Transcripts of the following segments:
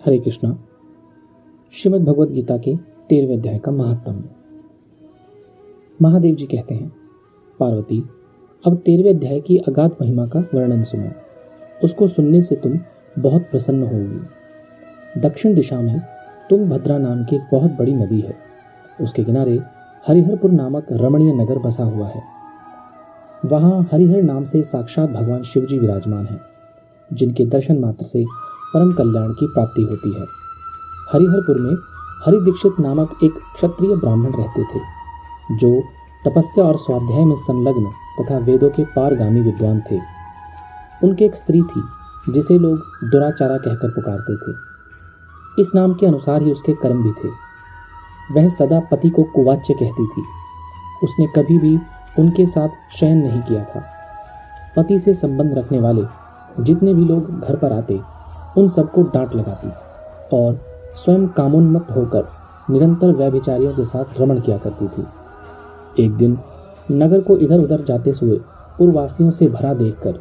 हरे कृष्णा। श्रीमद् भगवद गीता के 13वें अध्याय का महात्म्य। महादेव जी कहते हैं, पार्वती, अब 13वें अध्याय की अगाध महिमा का वर्णन सुनो। उसको सुनने से तुम बहुत प्रसन्न होगी। दक्षिण दिशा में तुंगभद्रा नाम की एक बहुत बड़ी नदी है। उसके किनारे हरिहरपुर नामक रमणीय नगर बसा हुआ है। वहाँ हरिहर नाम से साक्षात भगवान शिव जी विराजमान हैं, जिनके दर्शन मात्र से परम कल्याण की प्राप्ति होती है। हरिहरपुर में हरि दीक्षित नामक एक क्षत्रिय ब्राह्मण रहते थे, जो तपस्या और स्वाध्याय में संलग्न तथा वेदों के पारगामी विद्वान थे। उनकी एक स्त्री थी, जिसे लोग दुराचारा कहकर पुकारते थे। इस नाम के अनुसार ही उसके कर्म भी थे। वह सदा पति को कुवाच्य कहती थी। उसने कभी भी उनके साथ शयन नहीं किया था। पति से संबंध रखने वाले जितने भी लोग घर पर आते, उन सबको डांट लगाती और स्वयं कामोन्मत्त होकर निरंतर व्यभिचारियों के साथ रमण किया करती थी। एक दिन नगर को इधर उधर जाते हुए पूर्ववासियों से भरा देखकर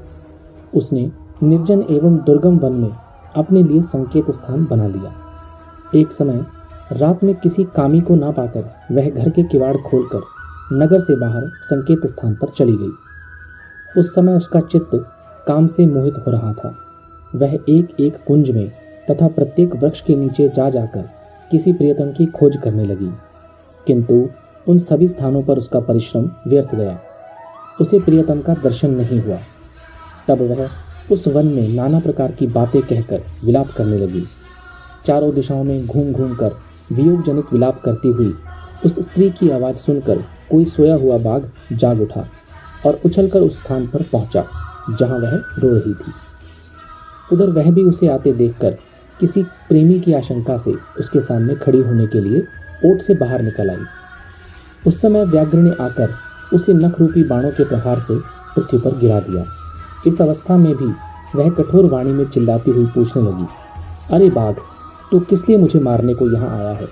उसने निर्जन एवं दुर्गम वन में अपने लिए संकेत स्थान बना लिया। एक समय रात में किसी कामी को ना पाकर वह घर के किवाड़ खोलकर नगर से बाहर संकेत स्थान पर चली गई। उस समय उसका चित्त काम से मोहित हो रहा था। वह एक एक कुंज में तथा प्रत्येक वृक्ष के नीचे जा जाकर किसी प्रियतम की खोज करने लगी, किंतु उन सभी स्थानों पर उसका परिश्रम व्यर्थ गया। उसे प्रियतम का दर्शन नहीं हुआ। तब वह उस वन में नाना प्रकार की बातें कहकर विलाप करने लगी। चारों दिशाओं में घूम घूम कर वियोग जनित विलाप करती हुई उस स्त्री की आवाज़ सुनकर कोई सोया हुआ बाघ जाग उठा और उछलकर उस स्थान पर पहुंचा जहां वह रो रही थी। उधर वह भी उसे आते देखकर किसी प्रेमी की आशंका से उसके सामने खड़ी होने के लिए ओट से बाहर निकल आई। उस समय व्याघ्र ने आकर उसे नखरूपी बाणों के प्रहार से पृथ्वी पर गिरा दिया। इस अवस्था में भी वह कठोर वाणी में चिल्लाती हुई पूछने लगी, अरे बाघ, तू किस लिए मुझे मारने को यहाँ आया है?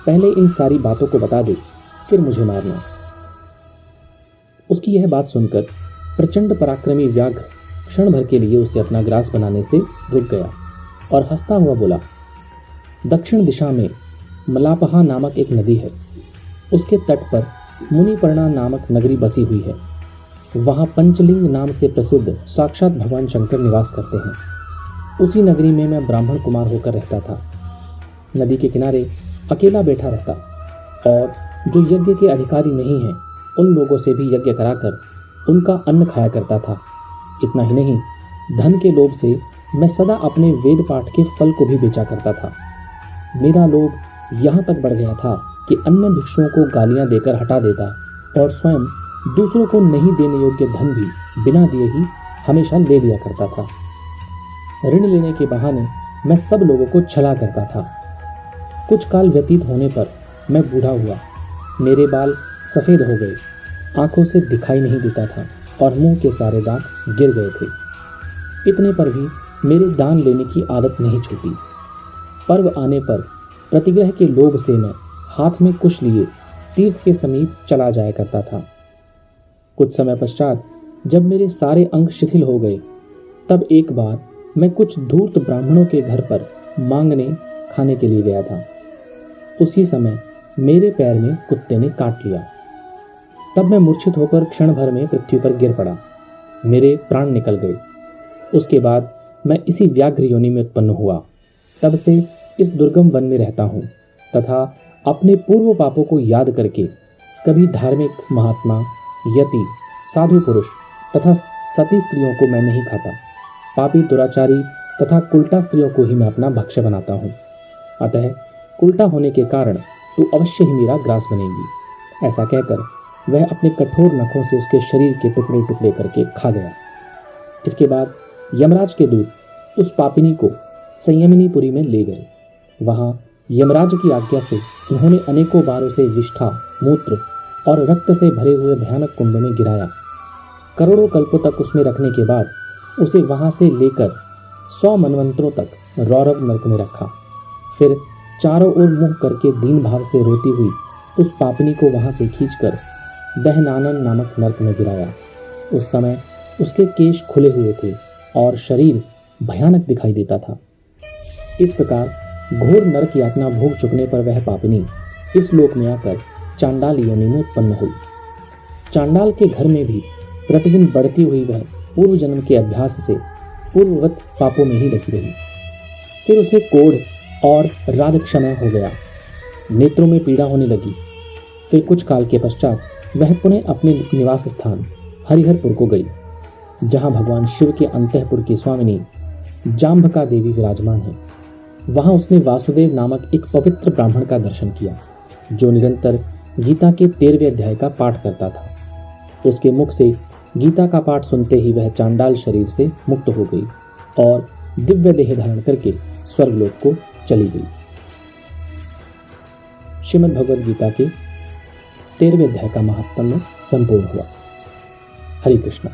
पहले इन सारी बातों को बता दे, फिर मुझे मारना। उसकी यह बात सुनकर प्रचंड पराक्रमी व्याघ्र क्षण भर के लिए उसे अपना ग्रास बनाने से रुक गया और हंसता हुआ बोला, दक्षिण दिशा में मलापहा नामक एक नदी है। उसके तट पर मुनिपर्णा नामक नगरी बसी हुई है। वहाँ पंचलिंग नाम से प्रसिद्ध साक्षात भगवान शंकर निवास करते हैं। उसी नगरी में मैं ब्राह्मण कुमार होकर रहता था। नदी के किनारे अकेला बैठा रहता और जो यज्ञ के अधिकारी नहीं हैं, उन लोगों से भी यज्ञ कराकर उनका अन्न खाया करता था। इतना ही नहीं, धन के लोभ से मैं सदा अपने वेद पाठ के फल को भी बेचा करता था। मेरा लोभ यहाँ तक बढ़ गया था कि अन्य भिक्षुओं को गालियाँ देकर हटा देता और स्वयं दूसरों को नहीं देने योग्य धन भी बिना दिए ही हमेशा ले लिया करता था। ऋण लेने के बहाने मैं सब लोगों को छला करता था। कुछ काल व्यतीत होने पर मैं बूढ़ा हुआ। मेरे बाल सफ़ेद हो गए, आंखों से दिखाई नहीं देता था और मुंह के सारे दांत गिर गए थे। इतने पर भी मेरे दान लेने की आदत नहीं छूटी। पर्व आने पर प्रतिग्रह के लोभ से मैं हाथ में कुश लिए तीर्थ के समीप चला जाया करता था। कुछ समय पश्चात जब मेरे सारे अंग शिथिल हो गए, तब एक बार मैं कुछ धूर्त ब्राह्मणों के घर पर मांगने खाने के लिए गया था। उसी समय मेरे पैर में कुत्ते ने काट लिया। तब मैं मूर्छित होकर क्षण भर में पृथ्वी पर गिर पड़ा। मेरे प्राण निकल गए। उसके बाद मैं इसी व्याघ्र योनि में उत्पन्न हुआ। तब से इस दुर्गम वन में रहता हूँ तथा अपने पूर्व पापों को याद करके कभी धार्मिक महात्मा, यति, साधु पुरुष तथा सती स्त्रियों को मैं नहीं खाता। पापी, दुराचारी तथा कुल्टा स्त्रियों को ही मैं अपना भक्ष्य बनाता हूँ। अतः कुल्टा होने के कारण तू अवश्य ही मेरा ग्रास बनेगी। ऐसा कहकर वह अपने कठोर नखों से उसके शरीर के टुकड़े टुकड़े करके खा गया। इसके बाद यमराज के दूत उस पापिनी को संयमिनीपुरी में ले गए। वहाँ यमराज की आज्ञा से उन्होंने अनेकों बार उसे विष्ठा, मूत्र और रक्त से भरे हुए भयानक कुंड में गिराया। करोड़ों कल्पों तक उसमें रखने के बाद उसे वहाँ से लेकर 100 मनवंतरों तक रौरव नरक में रखा। फिर चारों ओर मुँह करके दीन भाव से रोती हुई उस पापिनी को वहाँ से खींचकर दहनानन नामक नरक में गिराया। उस समय उसके केश खुले हुए थे और शरीर भयानक दिखाई देता था। इस प्रकार घोर नरक यातना भोग चुकने पर वह पापिनी इस लोक में आकर चांडाल योनि में उत्पन्न हुई। चांडाल के घर में भी प्रतिदिन बढ़ती हुई वह पूर्व जन्म के अभ्यास से पूर्ववत पापों में ही लगी रही। फिर उसे कोढ़ और राग क्षमय हो गया, नेत्रों में पीड़ा होने लगी। फिर कुछ काल के पश्चात वह पुनः अपने निवास स्थान हरिहरपुर को गई, जहाँ भगवान शिव के अंतःपुर की स्वामिनी जाम्भका देवी विराजमान है। वहां उसने वासुदेव नामक एक पवित्र ब्राह्मण का दर्शन किया, जो निरंतर गीता के 13वें अध्याय का पाठ करता था। उसके मुख से गीता का पाठ सुनते ही वह चांडाल शरीर से मुक्त हो गई और दिव्य देह धारण करके स्वर्गलोक को चली गई। श्रीमद् भगवद गीता के 13वें अध्याय का महात्म्य संपूर्ण हुआ। हरे कृष्णा।